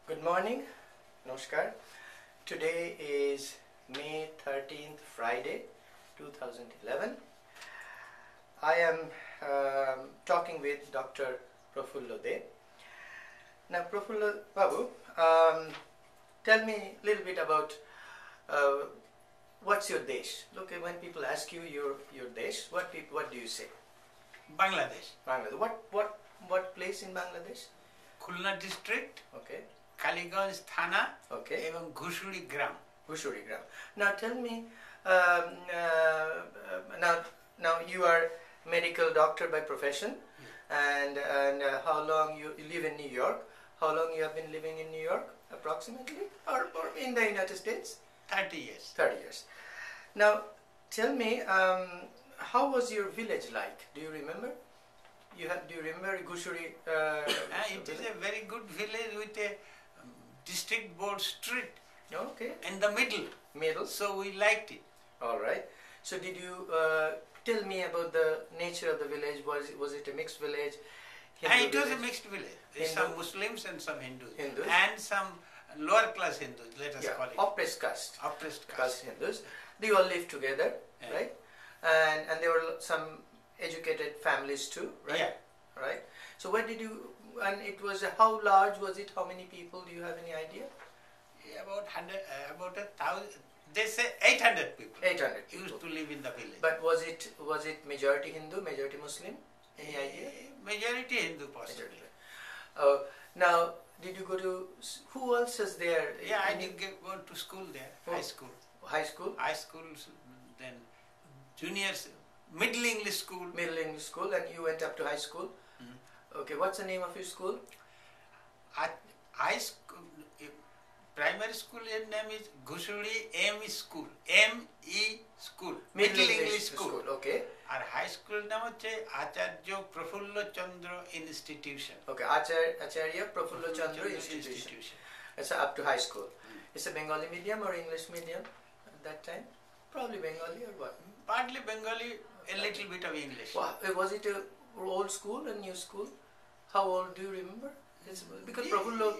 Good morning, Namaskar. Today is May 13th, Friday, 2011. I am talking with Dr. Prafulla De. Now, Prafulla Babu, tell me a little bit about what's your desh? Look, when people ask you your desh, what do you say? Bangladesh. Bangladesh. What place in Bangladesh? Khulna district. Okay. Kaliganj Thana. Okay. Even Ghushuri Gram. Ghushuri Gram. Now tell me, now you are medical doctor by profession, and how long you live in New York? How long you have been living in New York, approximately, or in the United States? 30 years. 30 years. Now tell me, how was your village like? Do you remember? Do you remember Ghushuri? It is a very good village with a district board street. Okay. In the middle. Middle. So we liked it. All right. So did you tell me about the nature of the village? Was it a mixed village? It was a mixed village. There's some Muslims and some Hindus. And some lower class Hindus, let us call it. Oppressed caste. Oppressed caste. Hindus. They all lived together, right? And there were some educated families too, right? Yeah. Right. So what did you, and it was, how large was it? How many people? Do you have any idea? Yeah, about 1,000, they say 800 people. 800 people. Used to live in the village. But was it majority Hindu, majority Muslim? Any idea? Majority Hindu possibly. Now, did you go to, who else is there? Yeah, I did go to school there, high school. High school? High school, then juniors, middle English school. Middle English school, and you went up to high school? Okay, what's the name of your school? High school, primary school name is Ghushuri M.E. School. M.E. School. Middle English school. Okay. Our high school name is Acharya Prafulla Chandra Institution. Okay, Acharya Prafulla Chandra Institution. It's up to high school. It's a Bengali medium or English medium at that time? Probably Bengali or what? Partly Bengali, a little bit of English. Wow. Was it a old school, a new school? How old do you remember? Because Prafulla...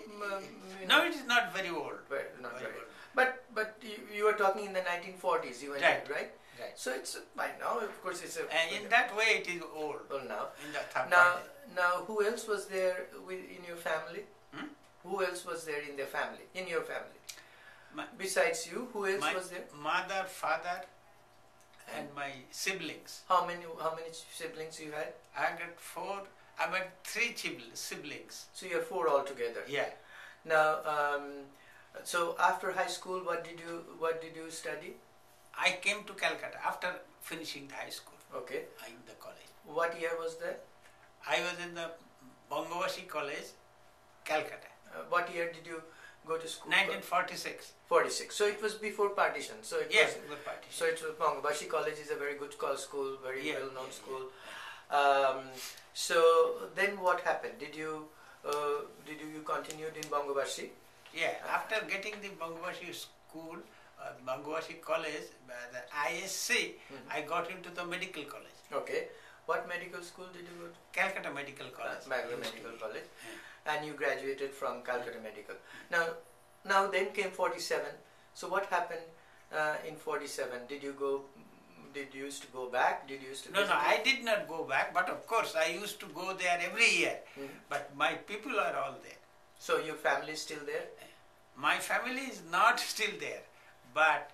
no, it is not very old. Not very old. But you were talking in the 1940s, you went right? Right. So it's, by now, of course, it's a... in that way, it is old. Old now. In the now, who else was there in your family? Who else was there in your family? Besides you, who else was there? Mother, father, and my siblings. How many siblings you had? I got 3 siblings. So you have 4 altogether. Yeah. Now, so after high school, what did you study? I came to Calcutta after finishing the high school. Okay. In the college. What year was that? I was in the Bangavashi College, Calcutta. What year did you go to school? 1946. 46. So it was before partition. So it yes, was before partition. So it was Bangavashi College is a very good school, very well-known school. So then what happened? Did you continued in Bangavashi? Yeah. After getting the Bangavashi school, Bangavashi College, the ISC, I got into the medical college. Okay. What medical school did you go to? Calcutta Medical College. Medical College. And you graduated from Calcutta Medical. Now then came 47. So what happened in 47? Did you used to go back? No, I did not go back, but of course I used to go there every year. But my people are all there. So your family is still there? My family is not still there, but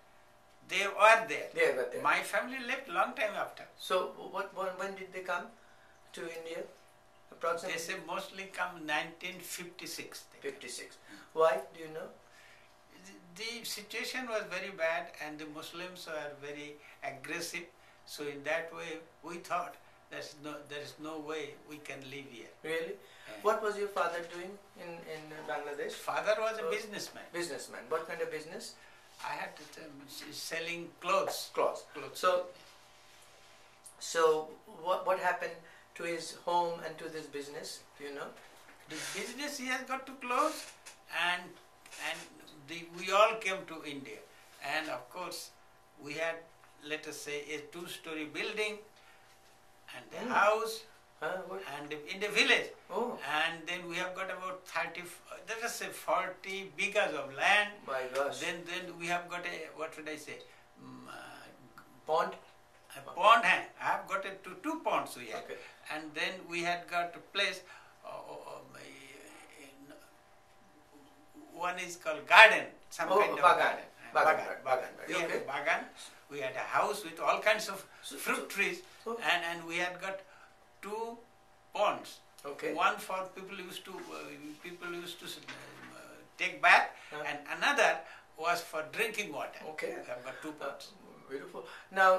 they were there. They were there. My family left long time after. So when did they come to India? Approximately? They say mostly come 1956. 56. Why? Do you know? The situation was very bad and the Muslims were very aggressive. So in that way, we thought there is no way we can live here. Really? What was your father doing in Bangladesh? Father was a businessman. Businessman. What kind of business? I had to selling clothes. Clothes. So what happened to his home and to this business? Do you know? The business he has got to close, and we all came to India, and of course we had, let us say, a 2-story building and a house What? and in the village. Oh. And then we have got about 30, let us say 40 bighas of land. My gosh. Then we have got a, what should I say, Pond? a pond. I have got two ponds we had. Okay. And then we had got a place, one is called garden, some kind of bagan. garden. Bagan. We had Okay. a bagan, we had a house with all kinds of fruit trees, so- and we had got 2 ponds. Okay. One for people used to take bath, and another was for drinking water. Okay. We have got 2 ponds. Beautiful. Now,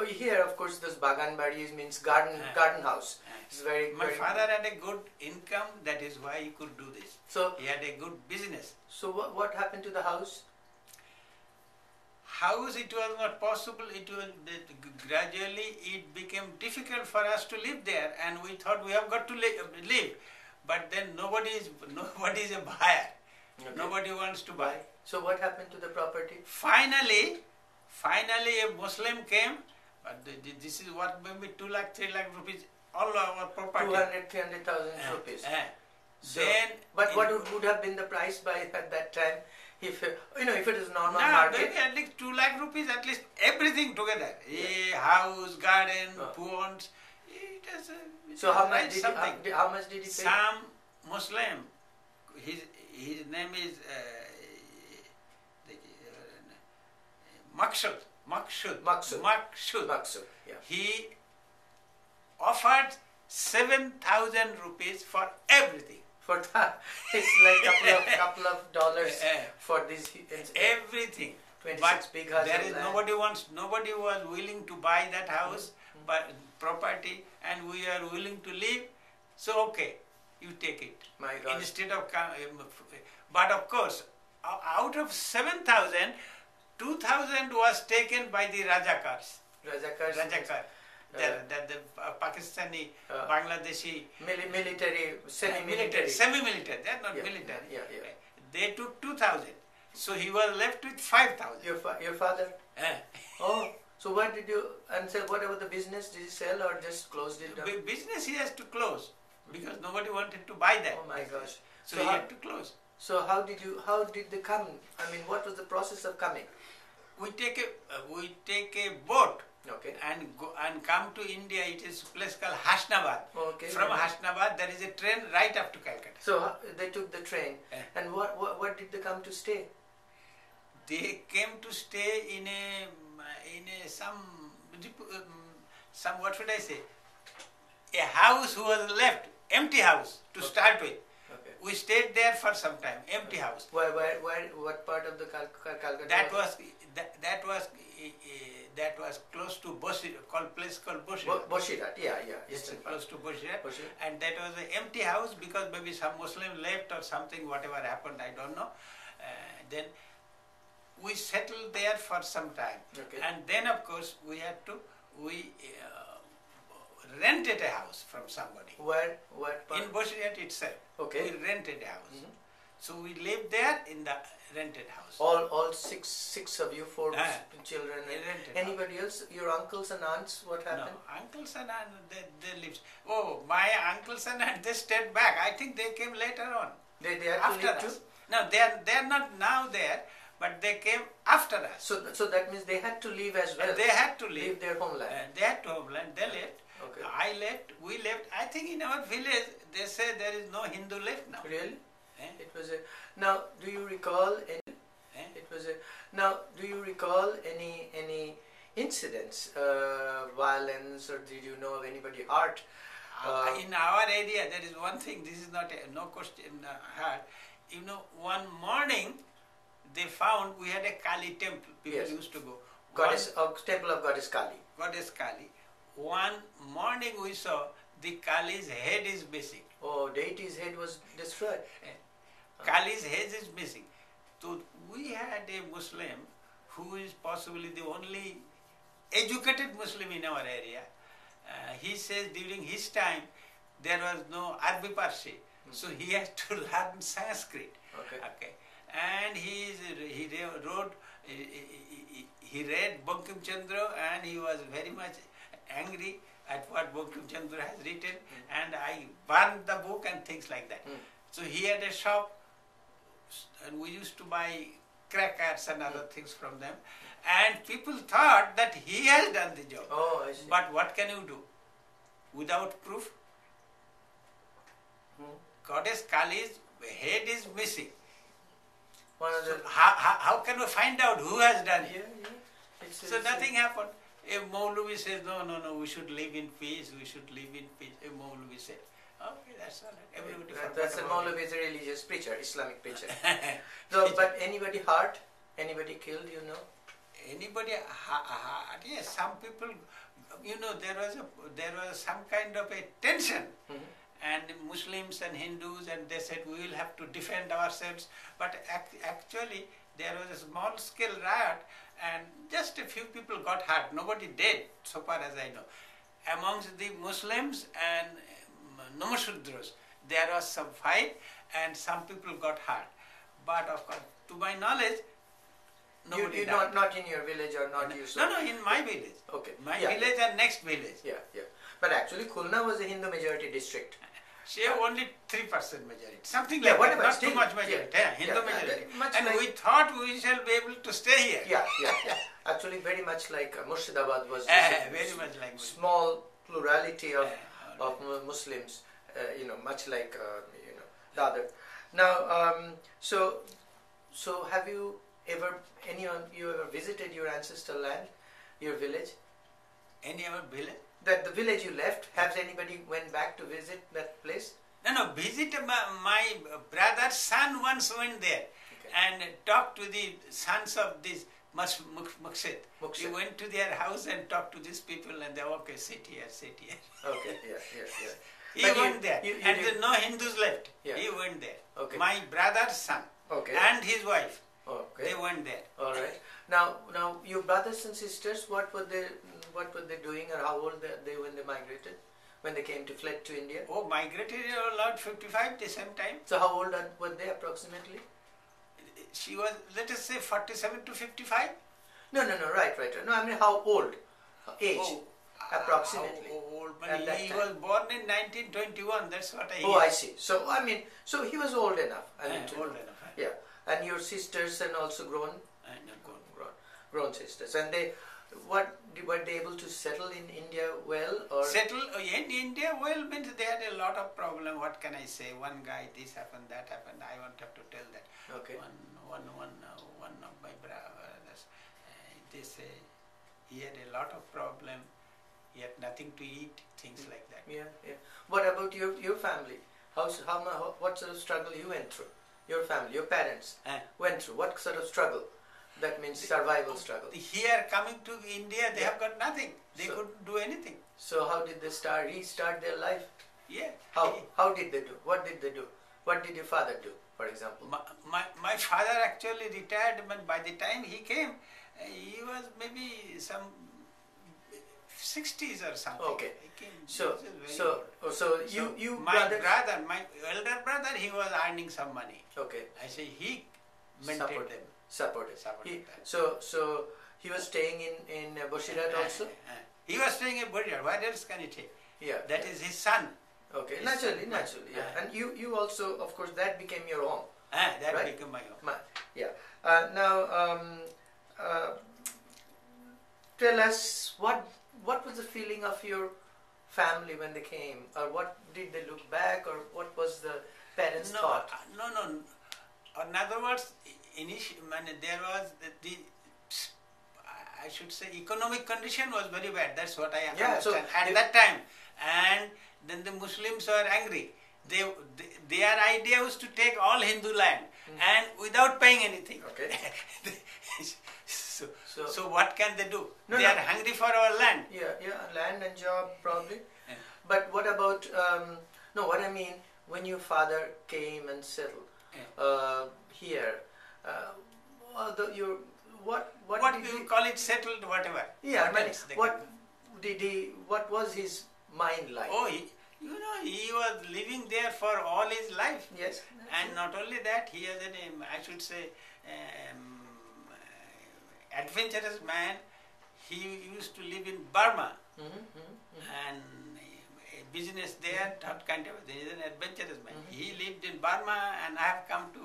here, of course, this bagan badi means garden house. It's very. My very father had a good income, that is why he could do this. So He had a good business. So what happened to the house? House, it was not possible. It was gradually it became difficult for us to live there, and we thought we have got to live. But then nobody is a buyer. Okay. Nobody wants to buy. So what happened to the property? Finally, a Muslim came. This is what maybe 2 lakh, 3 lakh rupees. All our property. 300,000 rupees. So, Then, but what would have been the price by at that time? If if it is normal no, market. maybe at least 2 lakh rupees, at least everything together. A house, garden, ponds. It is So how right much did something. how much did he pay? Some Muslim, his name is Maqsud. Yeah. He offered 7,000 rupees for everything. For that, it's like couple of dollars for this. Everything. 26 But big houses. there is nobody was willing to buy that house, but property, and we are willing to live. So okay, you take it. My God. Instead of, but of course, out of 7,000, 2,000 was taken by the Rajakars. Rajakar. The Pakistani, Bangladeshi military, semi-military. Semi-military. They are not military. Yeah. They took 2,000. So he was left with 5,000. Your father? Oh, so what did you, and so what about the business? Did you sell or just closed it down? Business he has to close because nobody wanted to buy that. Oh my gosh. So he had to close. So how did they come? I mean, what was the process of coming? We take a boat. Okay. And come to India. It is a place called Hasnabad. Okay. From Hasnabad there is a train right up to Calcutta. So they took the train. And what did they come to stay? They came to stay in some what should I say? A house who was left, empty house to start with. Okay. We stayed there for some time, empty house. What part of the Calcutta? That was close to place called Boshirat. Boshirat, yeah. It's close to Boshirat. Boshirat. And that was an empty house because maybe some Muslim left or something, whatever happened, I don't know. Then we settled there for some time. Okay. And then of course we rented a house from somebody. Where? What part? In Boshirat itself. Okay. We rented a house. So we lived there in the rented house. All six of you, 4 children. Anybody else? Your uncles and aunts? What happened? No, uncles and aunts, they lived. Oh, my uncles and aunts, they stayed back. I think they came later on. They had after to live us. too? No, they are not now there, but they came after us. So that means they had to leave as well. They had to leave. Leave their homeland. They had to homeland. They left. Okay. I left. We left. I think in our village they say there is no Hindu left now. Really? It was a. Now, do you recall any? It was a. Now, do you recall any incidents, violence, or did you know of anybody hurt? In our area, there is one thing. This is not no question hard. You know, one morning they found we had a Kali temple. People used to go. Temple of Goddess Kali. Goddess Kali. One morning we saw the Kali's head is missing. Oh, deity's head was destroyed. Kali's head is missing. So we had a Muslim who is possibly the only educated Muslim in our area. He says during his time there was no Arabic Parsi, so he had to learn Sanskrit. Okay. And he read Bankim Chandra, and he was very much angry. at what Bankim Chandra has written, and I burned the book and things like that. So he had a shop, and we used to buy crackers and other things from them, and people thought that he has done the job. Oh, I see. But what can you do? Without proof, Goddess Kali's head is missing. So how can we find out who has done it? So nothing happened. A Maulvi says, no, we should live in peace, we should live in peace. A Maulvi said, okay, that's all right. Everybody that's a Maulvi is a religious preacher, Islamic preacher. So, but anybody hurt? Anybody killed, you know? Anybody, yes, some people, you know, there was some kind of a tension. And Muslims and Hindus, and they said we will have to defend ourselves. But actually, there was a small scale riot, and just a few people got hurt. Nobody dead, so far as I know. Amongst the Muslims and Namashudras, there was some fight, and some people got hurt. But of course, to my knowledge, nobody died. Not in your village or not you? No, in my village. Okay. My village and next village. Yeah. But actually, Khulna was a Hindu majority district. She have only 3% majority, something like that, not too much majority, Hindu majority. And we thought we shall be able to stay here. Yeah. Actually, very much like Murshidabad was very much like small plurality of Muslims, much like the other. Now, so have you ever visited your ancestral land, your village? Any other village? That the village you left, has anybody went back to visit that place? No, my brother's son once went there and talked to the sons of this Muqsid. He went to their house and talked to these people, and they okay, sit here. Okay, yeah. He went there, and there no Hindus left. Yeah. He went there. Okay. My brother's son and his wife, they went there. All right. Now, your brothers and sisters, what were they doing, or how old they when they migrated, when they fled to India? Oh, migrated around 55 the same time. So how old were they approximately? She was, let us say, 47 to 55. No, right. No, I mean how old? Age, approximately. How old? He was born in 1921. That's what I hear. Oh, I see. So he was old enough. Old enough. Yeah, and your sisters and also grown sisters, and were they able to settle in India well, or settle in India well means they had a lot of problem. What can I say? One guy, this happened, that happened. I won't have to tell that. Okay. One of my brothers, he had a lot of problem. He had nothing to eat, things like that. Yeah. What about your family? What sort of struggle you went through? Your family, your parents went through what sort of struggle? That means survival struggle. Here coming to India, they have got nothing. They couldn't do anything. So how did they restart their life? Yeah. How did they do? What did they do? What did your father do, for example? My father actually retired, but by the time he came, he was maybe some 60s or something. Okay. He came, my elder brother, he was earning some money. Okay. I say he maintained them. Supported. So he was staying in Boshirat also? He was staying in Boshirat. Where else can he take? Yeah. That is his son. Okay. Naturally. Yeah. And you also, of course, that became your home. That became my home. Yeah. Now, tell us what was the feeling of your family when they came, or what did they look back, or what was the parents' thought? No. In other words, there was I should say, economic condition was very bad. That's what I understand. So at that time, and then the Muslims were angry. Their idea was to take all Hindu land and without paying anything. Okay. So what can they do? They are hungry for our land. Yeah, land and job probably. Yeah. But what about what I mean, when your father came and settled here, what do you call it, settled, whatever? Yeah, what was his mind like? Oh, he was living there for all his life. Yes. And not only that, he is I should say, adventurous man. he used to live in Burma Mhm, mhm, mhm. and a business there, that kind of thing. He's an adventurous man. Mhm. He lived in Burma and I have come to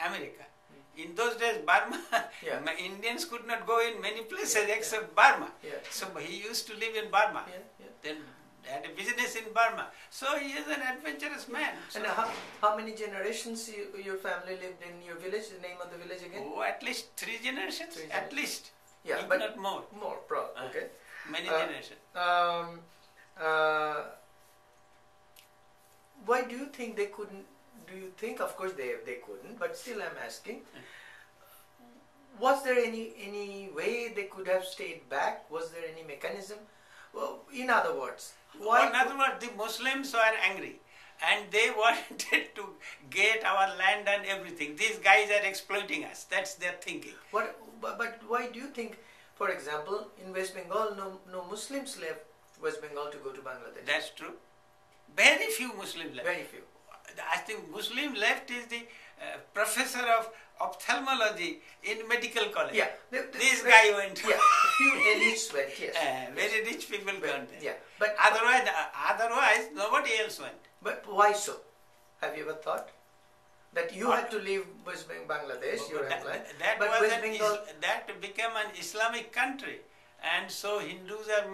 America. In those days, Burma, Yeah. Indians could not go in many places Yeah, yeah. except Burma. Yeah. So he used to live in Burma. Yeah, yeah. Then had a business in Burma. So he is an adventurous man. And So, how many generations your family lived in your village? The name of the village again? oh, at least 3 generations, Three at generations. least, Yeah, if but not more. more, okay. Many Uh, generations. Why do you think they couldn't? Do you think, of course they couldn't, but still I'm asking, was there any way they could have stayed back? Was there any mechanism? Well, in other words, why? In other words, the Muslims were angry and they wanted to get our land and everything. These guys are exploiting us. That's their thinking. But why do you think, for example, in West Bengal, no Muslims left West Bengal to go to Bangladesh? That's true. Very few Muslims left. Very few. I think Muslim left is the professor of ophthalmology in medical college. Yeah. This guy went. Yeah, few elites went, yes. Very rich people went. Yeah, but Otherwise, nobody else went. But why so? Have you ever thought that you had to leave West Bangladesh, your homeland, but West Bengal? That became an Islamic country, and so Hindus are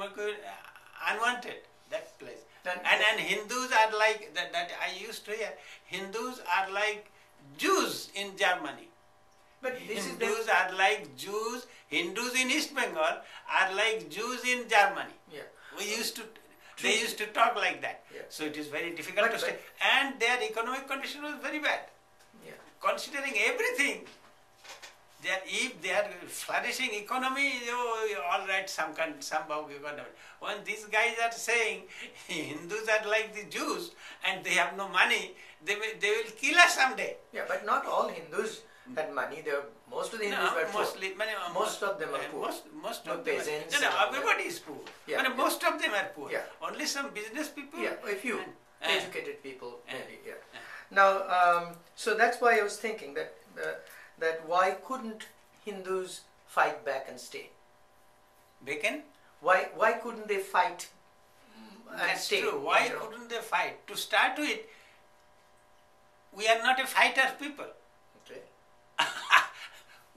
unwanted that place. And Hindus are like that. I used to hear Hindus are like Jews in Germany. But this Hindus is are like Jews. Hindus in East Bengal are like Jews in Germany. yeah. They used to talk like that. Yeah. So it is very difficult to stay. And their economic condition was very bad. Yeah. Considering everything, if they are flourishing economy, all right, somehow economy. When these guys are saying Hindus are like the Jews and they have no money, they will kill us someday. Yeah, but not all Hindus had money. Most of the Hindus were poor. Most of them are poor. Most No of them peasants are, and all everybody is poor. Yeah, But most of them are poor. Yeah. Only some business people. Yeah, a few and- educated people maybe. Yeah. Now, so that's why I was thinking that why couldn't Hindus fight back and stay? They can. Why couldn't they fight and That's stay? true. Why on their own? couldn't they fight? To start with, we are not a fighter people. Okay.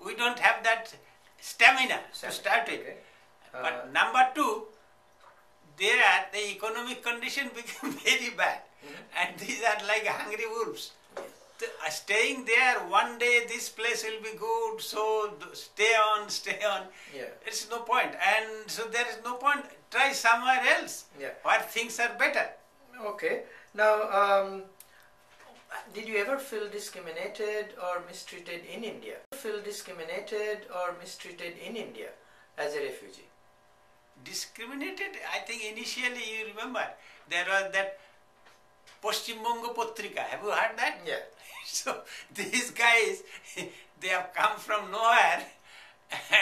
We don't have that stamina to start with. Okay. But number two, there the economic condition became very bad. And these are like hungry wolves. Staying there, one day this place will be good, so stay on. Yeah. It's no point. And so there is no point. Try somewhere else Yeah. where things are better. Okay. Now, did you ever feel discriminated or mistreated in India? Feel discriminated or mistreated in India as a refugee? Discriminated, I think initially you remember, there was that Paschim Bongo Patrika. Have you heard that? Yeah. So these guys, they have come from nowhere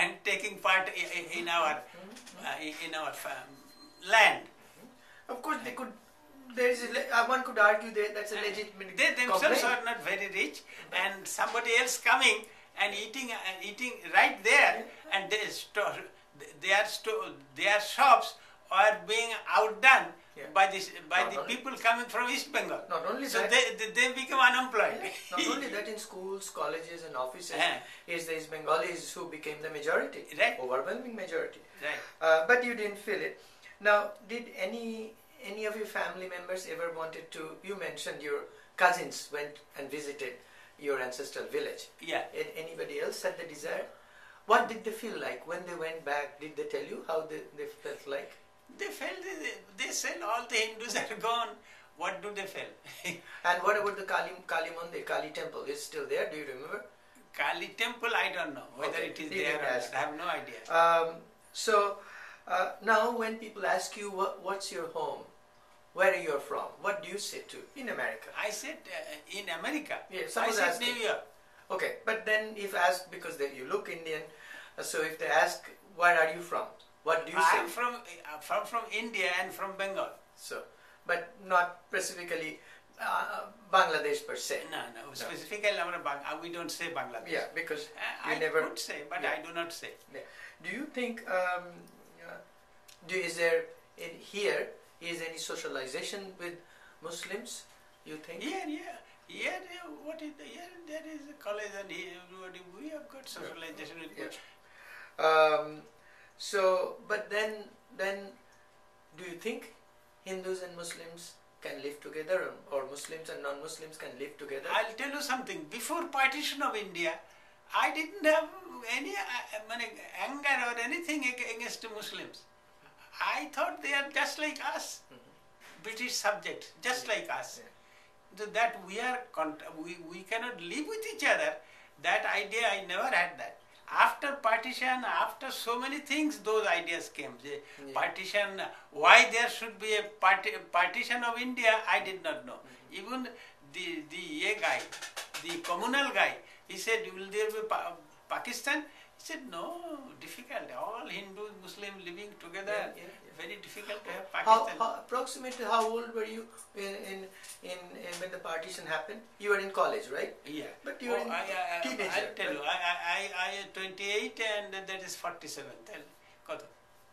and taking part in our land. Of course, they could. There is one could argue that that's a legitimate They themselves complaint. are not very rich, and somebody else coming and eating right there, and their shops are being outdone by the people coming from East Bengal. Not only So that, they become unemployed. not only that, in schools, colleges, and offices, Yeah. is the East Bengalis who became the majority, Right. overwhelming majority. Right. But you didn't feel it. Now, did any of your family members ever wanted to? You mentioned your cousins went and visited your ancestral village. Yeah. Anybody else had the desire? What did they feel like when they went back? Did they tell you how they felt like? They felt, they said all the Hindus are gone. What do they feel? And what about the Kali Mandir, Kali temple? Is it still there? Do you remember? Kali temple, I don't know whether Okay, it is you there didn't or not. ask. I have no idea. So now when people ask you what's your home, where are you from, what do you say to in America? I said in America. Yeah, I suppose said asking. New York. Okay, but then if asked, because you look Indian, so if they ask where are you from, what do you say? I am from India and from Bengal. So, but not specifically Bangladesh per se. No. Specifically, we don't say Bangladesh. Yeah, because you I never could say, but yeah. I do not say. Yeah. Do you think is any socialization with Muslims? You think? Here, there is a college and everybody, we have got socialization with Muslims. So, but then, do you think Hindus and Muslims can live together, or Muslims and non-Muslims can live together? I'll tell you something. Before partition of India, I didn't have any anger or anything against the Muslims. I thought they are just like us, British subjects, just like us. So that we cannot live with each other. That idea, I never had that. After partition, after so many things, those ideas came. Partition, why there should be a partition of India, I did not know. Even the guy, the communal guy, he said, will there be Pakistan? He said, no, difficult. All Hindus, Muslims living together, very difficult to have Pakistan. Approximately how old were you when the partition happened? You were in college, right? Yeah. But you were teenager. I'll tell you, I am 28 and that is 47.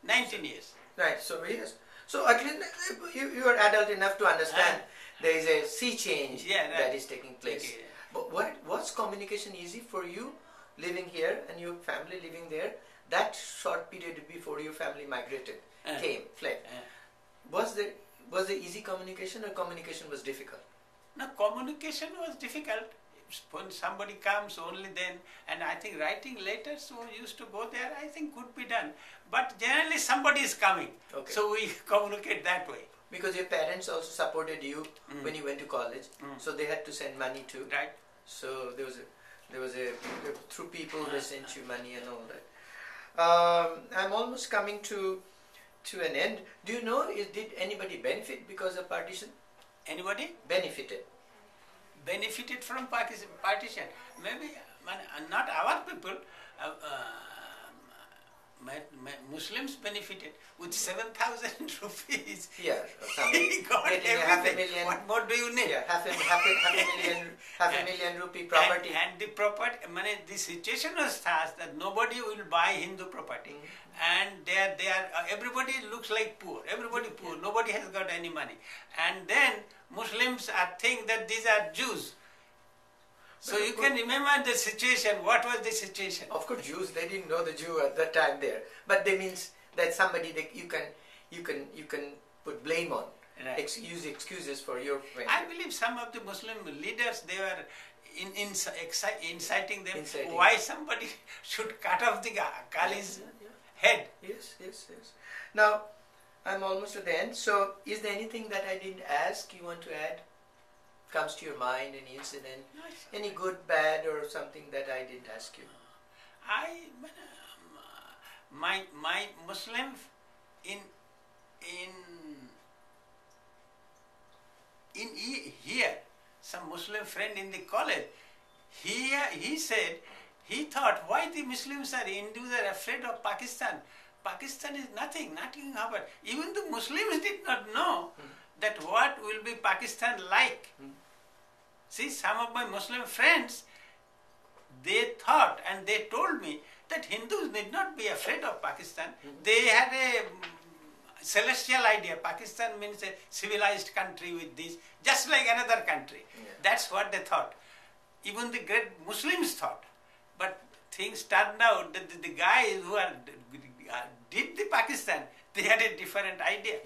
19 years. Right, so yes. So again, you are adult enough to understand there is a sea change that is taking place. Okay. But was communication easy for you living here and your family living there? That short period before your family migrated, fled. Was there easy communication, or communication was difficult? No, communication was difficult. When somebody comes, only then, and I think writing letters who used to go there, I think could be done. But generally somebody is coming, so we communicate that way. Because your parents also supported you when you went to college, so they had to send money too. Right. So there was a through people they sent you money and all that. I'm almost coming to an end. Do you know, did anybody benefit because of partition? Anybody? Benefited from partition. Maybe not our people. Muslims benefited with 7,000 rupees. Yeah, he got everything. What more do you need? Yeah, half a million rupee property. And the property, the situation was such that nobody will buy Hindu property, and everybody looks like poor. Everybody poor. Nobody has got any money, and then Muslims think that these are Jews. So you can remember the situation. What was the situation? Of course, Jews, they didn't know the Jew at that time there, but they means that somebody that you can put blame on, use excuses for your. I believe some of the Muslim leaders, they were inciting them why somebody should cut off the Kali's head. Yes. Now, I'm almost at the end. So, is there anything that I didn't ask you want to add? Comes to your mind, any incident, any good, bad, or something that I didn't ask you? My Muslim in here, some Muslim friend in the college, he said, he thought, why the Muslims Hindus are afraid of Pakistan? Pakistan is nothing happened. Even the Muslims did not know that what will be Pakistan like. See, some of my Muslim friends, they thought and they told me that Hindus need not be afraid of Pakistan. They had a celestial idea. Pakistan means a civilized country with this, just like another country. That's what they thought. Even the great Muslims thought. But things turned out that the guys who did the Pakistan, they had a different idea.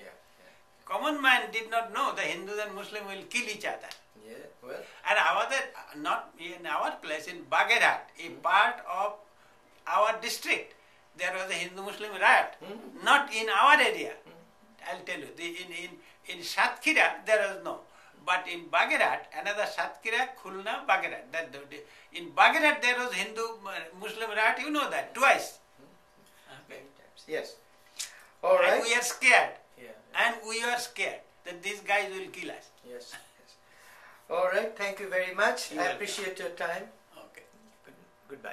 Common man did not know the Hindus and Muslims will kill each other. And not in our place, in Bagherat, a part of our district, there was a Hindu-Muslim riot. Not in our area. I'll tell you, in Satkira, there was no. But in Bagherat, another Satkira, Khulna, Bagherat. In Bagherat, there was Hindu-Muslim riot, you know that, twice. Many times, yes. All right. And we are scared. And we are scared that these guys will kill us. Yes. All right. Thank you very much. I appreciate your time. Okay. Goodbye.